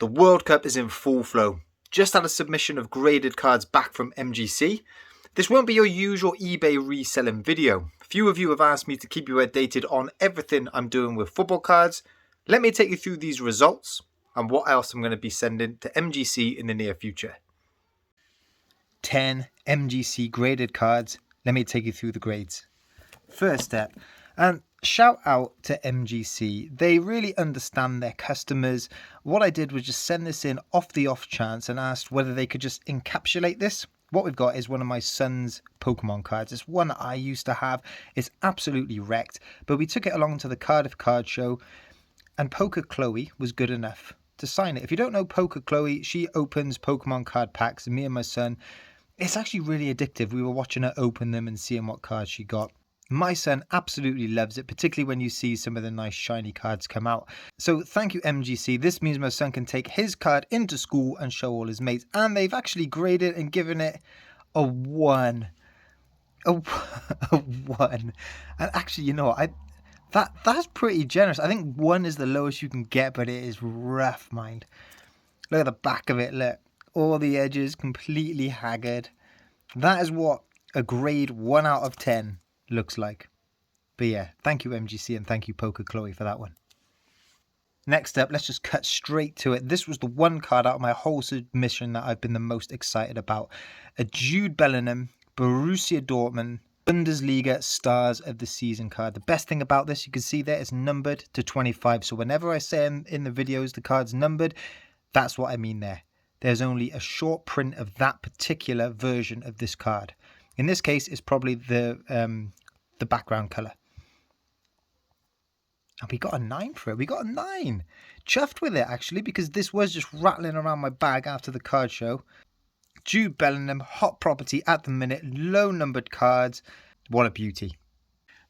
The World Cup is in full flow. Just had a submission of graded cards back from MGC. This won't be your usual eBay reselling video. A few of you have asked me to keep you updated on everything I'm doing with football cards. Let me take you through these results and what else I'm going to be sending to MGC in the near future. 10 MGC graded cards. Let me take you through the grades. First step, and shout out to MGC. They really understand their customers. What I did was just send this in off the off chance and asked whether they could just encapsulate this. What we've got is one of my son's Pokemon cards. It's one that I used to have. It's absolutely wrecked, but we took it along to the Cardiff Card Show, and Poker Chloe was good enough to sign it. If you don't know Poker Chloe, she opens Pokemon card packs, and me and my son, it's actually really addictive. We were watching her open them and seeing what cards she got. My son absolutely loves it, particularly when you see some of the nice shiny cards come out. So thank you, MGC. This means my son can take his card into school and show all his mates. And they've actually graded and given it a 1. A 1. And actually, you know, that's pretty generous. I think 1 is the lowest you can get, but it is rough, mind. Look at the back of it, look. All the edges completely haggard. That is what a grade 1 out of 10 looks like. But yeah, thank you MGC and thank you Poker Chloe for that one. Next up, let's just cut straight to it. This was the one card out of my whole submission that I've been the most excited about. A Jude Bellingham, Borussia Dortmund, Bundesliga Stars of the Season card. The best thing about this, you can see there, it's numbered to 25. So whenever I say in the videos the card's numbered, that's what I mean there. There's only a short print of that particular version of this card. In this case, it's probably the background colour. And we got a 9 for it. We got a 9. Chuffed with it, actually, because this was just rattling around my bag after the card show. Jude Bellingham, hot property at the minute. Low numbered cards. What a beauty.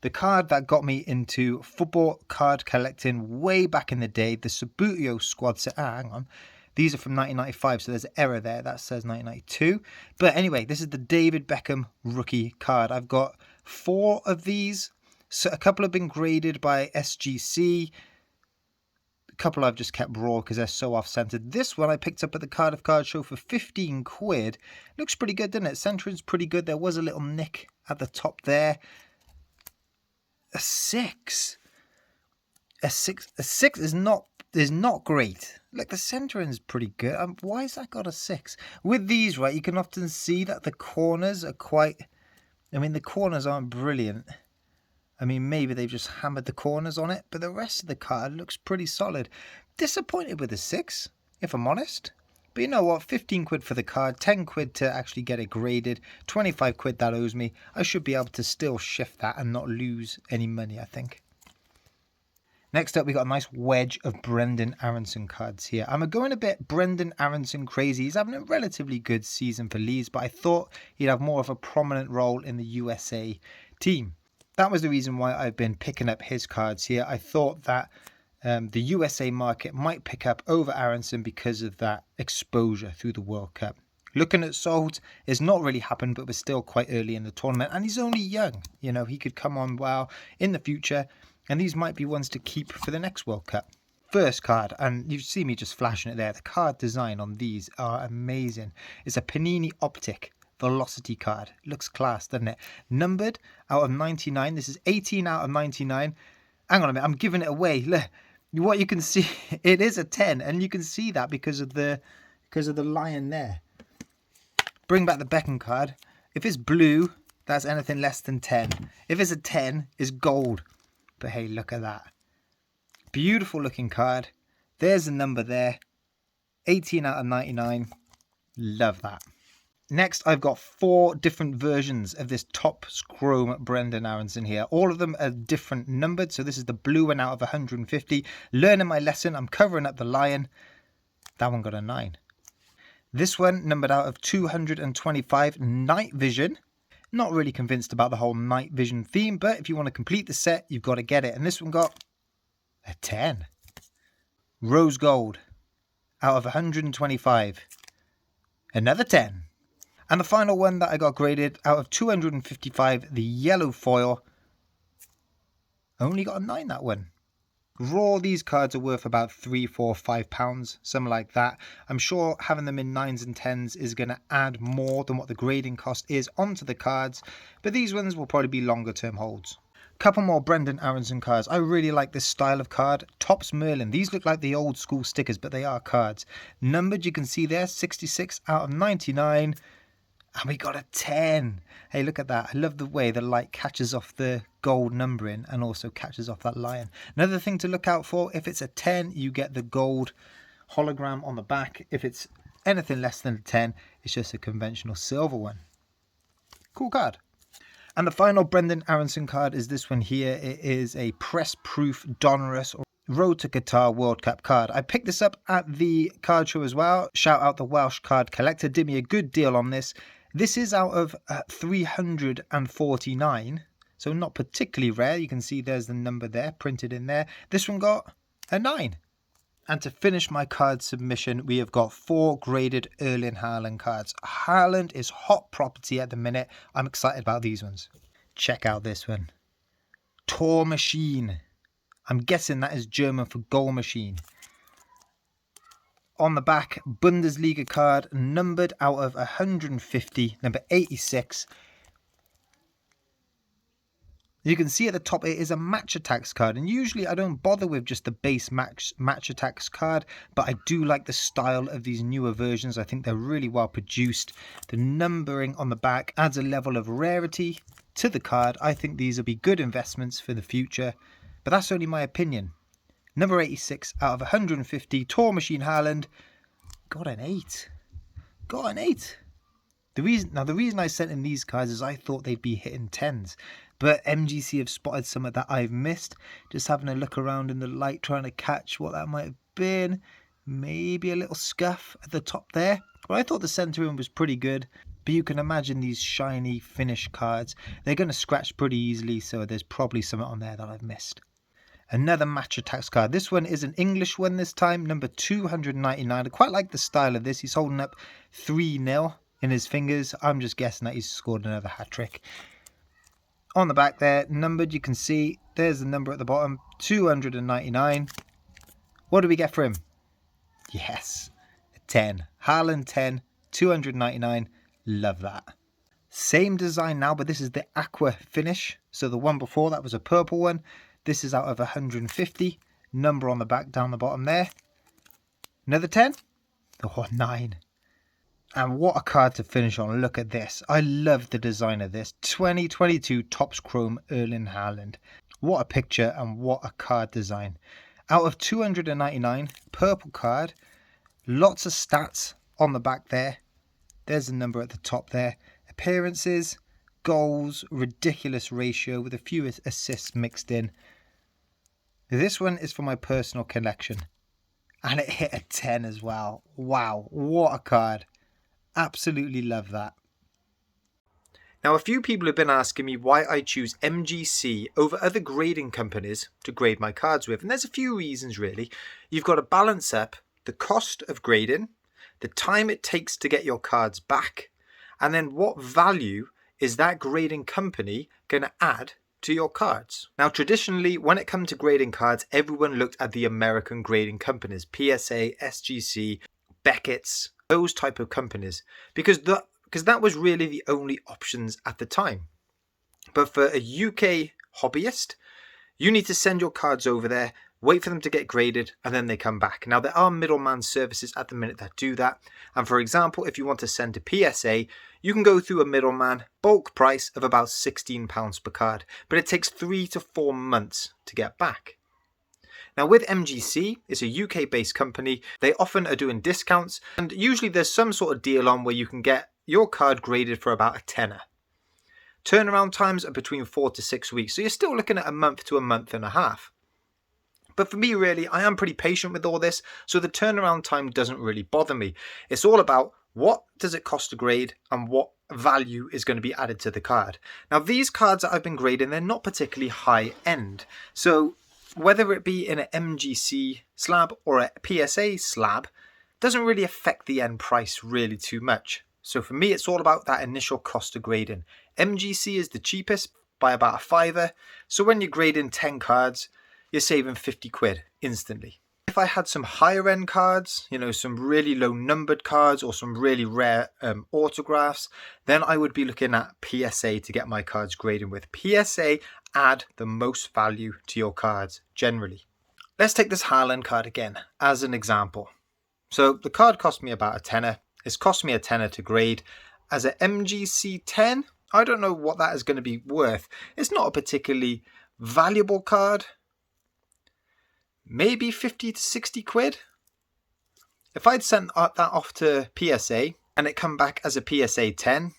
The card that got me into football card collecting way back in the day, the Subbuteo squad set. Hang on. These are from 1995, so there's an error there. That says 1992. But anyway, this is the David Beckham rookie card. I've got 4 of these. So a couple have been graded by SGC. A couple I've just kept raw because they're so off-centered. This one I picked up at the Cardiff Card Show for 15 quid. Looks pretty good, doesn't it? Centering's pretty good. There was a little nick at the top there. A 6. A 6 is not great. Like, the centering's pretty good. Why has that got a 6? With these, right, you can often see that the corners are quite... I mean, the corners aren't brilliant. I mean, maybe they've just hammered the corners on it, but the rest of the card looks pretty solid. Disappointed with the 6, if I'm honest. But you know what? 15 quid for the card, 10 quid to actually get it graded, 25 quid that owes me. I should be able to still shift that and not lose any money, I think. Next up, we got a nice wedge of Brendan Aronson cards here. I'm going a bit Brendan Aronson crazy. He's having a relatively good season for Leeds, but I thought he'd have more of a prominent role in the USA team. That was the reason why I've been picking up his cards here. I thought that the USA market might pick up over Aronson because of that exposure through the World Cup. Looking at sold, it's not really happened, but we're still quite early in the tournament, and he's only young. You know, he could come on well in the future. And these might be ones to keep for the next World Cup. First card, and you see me just flashing it there. The card design on these are amazing. It's a Panini Optic Velocity card. Looks class, doesn't it? Numbered out of 99. This is 18 out of 99. Hang on a minute, I'm giving it away. Look, what you can see, it is a 10, and you can see that because of the lion there. Bring back the Beckham card. If it's blue, that's anything less than 10. If it's a 10, it's gold. But hey, look at that. Beautiful looking card. There's the number there. 18 out of 99. Love that. Next, I've got 4 different versions of this top chrome Brendan Aronson here. All of them are different numbered. So this is the blue one out of 150. Learning my lesson. I'm covering up the lion. That one got a 9. This one numbered out of 225. Night Vision. Not really convinced about the whole night vision theme, but if you want to complete the set, you've got to get it. And this one got a 10. Rose Gold out of 125. Another 10. And the final one that I got graded out of 255, the yellow foil. Only got a 9, that one. Raw, these cards are worth about £3, £4, £5, something like that. I'm sure having them in 9s and 10s is going to add more than what the grading cost is onto the cards, but these ones will probably be longer term holds. Couple more Brendan Aronson cards. I really like this style of card. Topps Merlin. These look like the old school stickers, but they are cards. Numbered, you can see there, 66 out of 99. And we got a 10. Hey, look at that. I love the way the light catches off the gold numbering and also catches off that lion. Another thing to look out for, if it's a 10, you get the gold hologram on the back. If it's anything less than a 10, it's just a conventional silver one. Cool card. And the final Brendan Aronson card is this one here. It is a press-proof Donruss or Road to Qatar World Cup card. I picked this up at the card show as well. Shout out the Welsh Card Collector. Did me a good deal on this. This is out of 349. So not particularly rare. You can see there's the number there printed in there. This one got a 9. And to finish my card submission, we have got 4 graded Erling Haaland cards. Haaland is hot property at the minute. I'm excited about these ones. Check out this one. Tor Machine. I'm guessing that is German for goal machine. On the back, Bundesliga card, numbered out of 150, number 86. You can see at the top it is a Match Attacks card, and usually I don't bother with just the base Match Attacks card, but I do like the style of these newer versions. I think they're really well produced. The numbering on the back adds a level of rarity to the card. I think these will be good investments for the future, but that's only my opinion. Number 86 out of 150, Tor Machine Haaland, got an 8. Got an 8. The reason I sent in these cards is I thought they'd be hitting 10s. But MGC have spotted some of that I've missed. Just having a look around in the light, trying to catch what that might have been. Maybe a little scuff at the top there. Well, I thought the centering was pretty good. But you can imagine these shiny finish cards. They're going to scratch pretty easily, so there's probably something on there that I've missed. Another Match Attacks card. This one is an English one this time, number 299. I quite like the style of this. He's holding up 3-0 in his fingers. I'm just guessing that he's scored another hat-trick. On the back there, numbered, you can see there's the number at the bottom, 299. What do we get for him? Yes, a 10. Haaland 10, 299. Love that. Same design now, but this is the aqua finish. So the one before that was a purple one. This is out of 150. Number on the back down the bottom there. Another 10. Oh, 9. And what a card to finish on. Look at this. I love the design of this. 2022 Topps Chrome Erling Haaland. What a picture and what a card design. Out of 299, purple card. Lots of stats on the back there. There's the number at the top there. Appearances, goals, ridiculous ratio with a few assists mixed in. This one is for my personal collection. And it hit a 10 as well. Wow, what a card. Absolutely love that. Now, a few people have been asking me why I choose MGC over other grading companies to grade my cards with. And there's a few reasons, really. You've got to balance up the cost of grading, the time it takes to get your cards back, and then what value is that grading company going to add to your cards. Now, traditionally, when it comes to grading cards, everyone looked at the American grading companies, PSA, SGC, Beckett's, those type of companies, because that was really the only options at the time. But for a UK hobbyist, you need to send your cards over there, wait for them to get graded, and then they come back. Now, there are middleman services at the minute that do that. And for example, if you want to send to PSA, you can go through a middleman, bulk price of about £16 per card, but it takes 3 to 4 months to get back. Now with MGC, it's a UK-based company. They often are doing discounts, and usually there's some sort of deal on where you can get your card graded for about a tenner. Turnaround times are between 4 to 6 weeks, so you're still looking at a month to a month and a half. But for me, really, I am pretty patient with all this, so the turnaround time doesn't really bother me. It's all about what does it cost to grade and what value is going to be added to the card. Now, these cards that I've been grading, they're not particularly high end. So whether it be in an MGC slab or a PSA slab, doesn't really affect the end price really too much. So for me, it's all about that initial cost of grading. MGC is the cheapest by about a £5. So when you're grading 10 cards, you're saving 50 quid instantly. If I had some higher end cards, some really low numbered cards or some really rare autographs, then I would be looking at PSA to get my cards graded with. PSA add the most value to your cards generally. Let's take this Haaland card again as an example. So the card cost me about a tenner. It's cost me a tenner to grade. As an MGC 10, I don't know what that is going to be worth. It's not a particularly valuable card. Maybe 50 to 60 quid. If I'd sent that off to PSA and it come back as a PSA 10,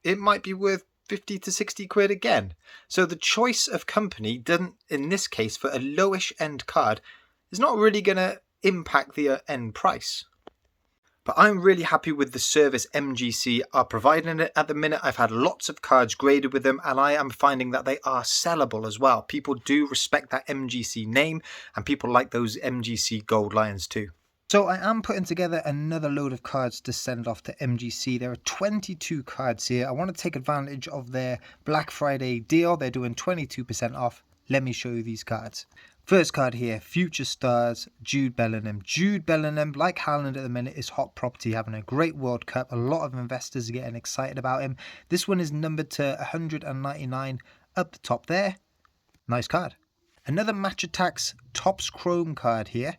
it might be worth 50 to 60 quid again. So the choice of company doesn't, in this case, for a lowish end card, is not really going to impact the end price. But I'm really happy with the service MGC are providing it at the minute. I've had lots of cards graded with them and I am finding that they are sellable as well. People do respect that MGC name and people like those MGC Gold Lions too. So I am putting together another load of cards to send off to MGC. There are 22 cards here. I want to take advantage of their Black Friday deal. They're doing 22% off. Let me show you these cards. First card here, Future Stars, Jude Bellingham. Jude Bellingham, like Haaland at the minute, is hot property, having a great World Cup. A lot of investors are getting excited about him. This one is numbered to 199 up the top there. Nice card. Another Match Attax Topps Chrome card here.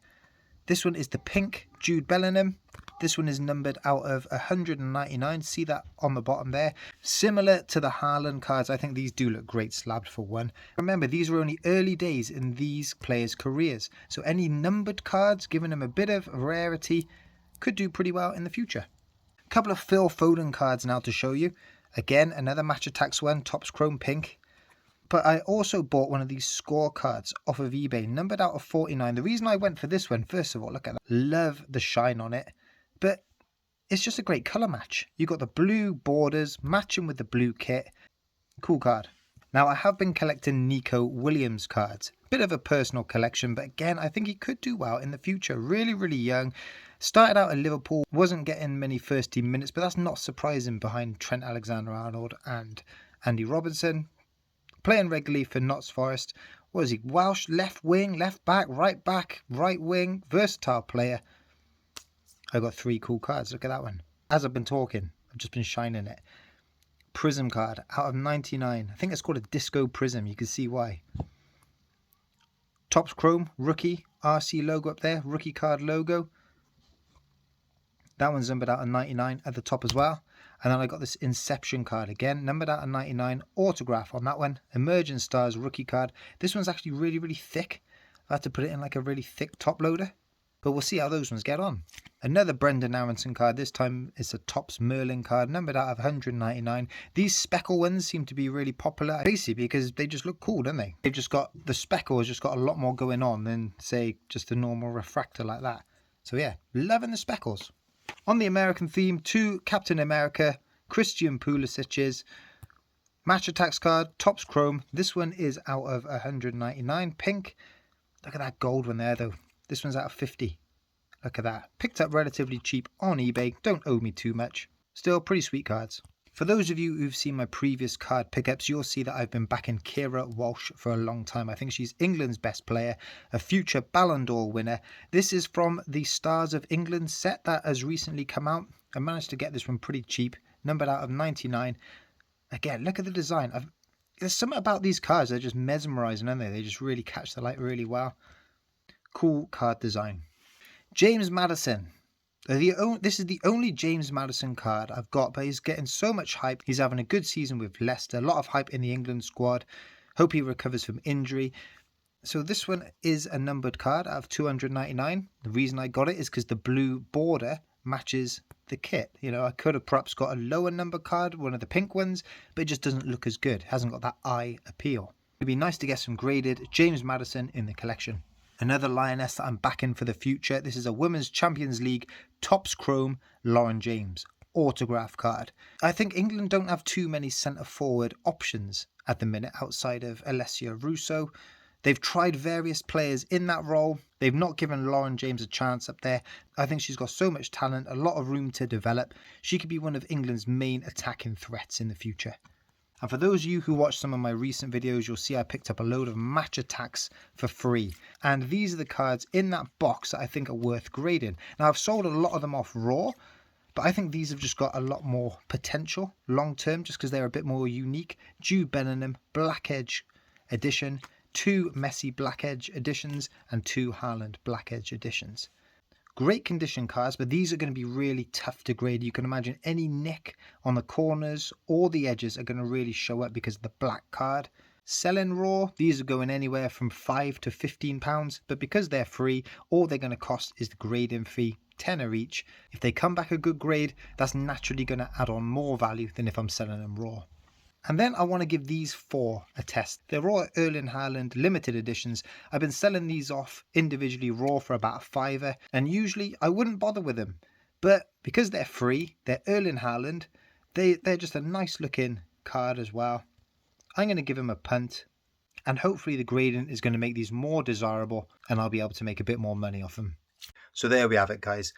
This one is the pink Jude Bellingham. This one is numbered out of 199. See that on the bottom there? Similar to the Haaland cards, I think these do look great slabbed for one. Remember, these are only early days in these players' careers. So any numbered cards, giving them a bit of rarity, could do pretty well in the future. A couple of Phil Foden cards now to show you. Again, another Match Attax one, Topps Chrome pink. But I also bought one of these scorecards off of eBay, numbered out of 49. The reason I went for this one, first of all, look at that. Love the shine on it. But it's just a great colour match. You got the blue borders matching with the blue kit. Cool card. Now, I have been collecting Nico Williams cards. Bit of a personal collection, but again, I think he could do well in the future. Really, really young. Started out at Liverpool, wasn't getting many first team minutes, but that's not surprising behind Trent Alexander-Arnold and Andy Robertson. Playing regularly for Notts Forest. What is he? Welsh, left wing, left back, right wing, versatile player. I got 3 cool cards. Look at that one. As I've been talking, I've just been shining it. Prism card out of 99. I think it's called a Disco Prism. You can see why. Topps Chrome, rookie, RC logo up there, rookie card logo. That one's numbered out of 99 at the top as well. And then I got this Inception card again, numbered out of 99, autograph on that one. Emerging Stars rookie card. This one's actually really, really thick. I had to put it in like a really thick top loader. But we'll see how those ones get on. Another Brendan Aronson card. This time it's a Topps Merlin card, numbered out of 199. These speckle ones seem to be really popular, basically because they just look cool, don't they? They've just got, the speckle has just got a lot more going on than, say, just a normal refractor like that. So yeah, loving the speckles. On the American theme, 2 Captain America, Christian Pulisic's Match Attax card, Topps Chrome. This one is out of 199, pink. Look at that gold one there though. This one's out of 50. Look at that. Picked up relatively cheap on eBay. Don't owe me too much. Still pretty sweet cards. For those of you who've seen my previous card pickups, you'll see that I've been backing Keira Walsh for a long time. I think she's England's best player, a future Ballon d'Or winner. This is from the Stars of England set that has recently come out. I managed to get this one pretty cheap, numbered out of 99. Again, look at the design. There's something about these cards, they're just mesmerizing, aren't they? They just really catch the light really well. Cool card design. James Maddison. This is the only James Maddison card I've got, but he's getting so much hype. He's having a good season with Leicester. A lot of hype in the England squad. Hope he recovers from injury. So this one is a numbered card out of 299. The reason I got it is because the blue border matches the kit. You know, I could have perhaps got a lower number card, one of the pink ones, but it just doesn't look as good. It hasn't got that eye appeal. It'd be nice to get some graded James Maddison in the collection. Another Lioness that I'm backing for the future. This is a Women's Champions League Topps Chrome Lauren James autograph card. I think England don't have too many centre forward options at the minute outside of Alessia Russo. They've tried various players in that role. They've not given Lauren James a chance up there. I think she's got so much talent, a lot of room to develop. She could be one of England's main attacking threats in the future. And for those of you who watch some of my recent videos, you'll see I picked up a load of match attacks for free. And these are the cards in that box that I think are worth grading. Now, I've sold a lot of them off raw, but I think these have just got a lot more potential long term just because they're a bit more unique. Jude Bellingham Black Edge edition, 2 Messi Black Edge editions, and 2 Haaland Black Edge editions. Great condition cards, but these are going to be really tough to grade. You can imagine any nick on the corners or the edges are going to really show up because of the black card. Selling raw, these are going anywhere from £5 to £15, but because they're free, all they're going to cost is the grading fee, tenner each. If they come back a good grade, that's naturally going to add on more value than if I'm selling them raw. And then I want to give these 4 a test. They're all Erling Haaland limited editions. I've been selling these off individually raw for about £5, and usually I wouldn't bother with them. But because they're free, they're Erling Haaland, they're just a nice looking card as well. I'm going to give them a punt, and hopefully the grading is going to make these more desirable and I'll be able to make a bit more money off them. So there we have it, guys.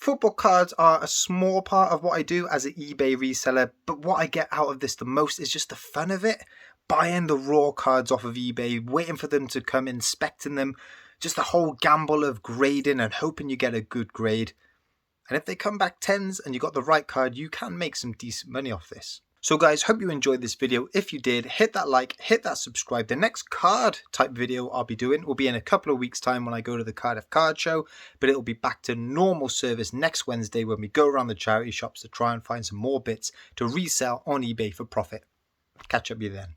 Football cards are a small part of what I do as an eBay reseller, but what I get out of this the most is just the fun of it. Buying the raw cards off of eBay, waiting for them to come, inspecting them, just the whole gamble of grading and hoping you get a good grade. And if they come back 10s and you got the right card, you can make some decent money off this. So guys, hope you enjoyed this video. If you did, hit that like, hit that subscribe. The next card type video I'll be doing will be in a couple of weeks time when I go to the Cardiff Card Show, but it'll be back to normal service next Wednesday when we go around the charity shops to try and find some more bits to resell on eBay for profit. Catch up with you then.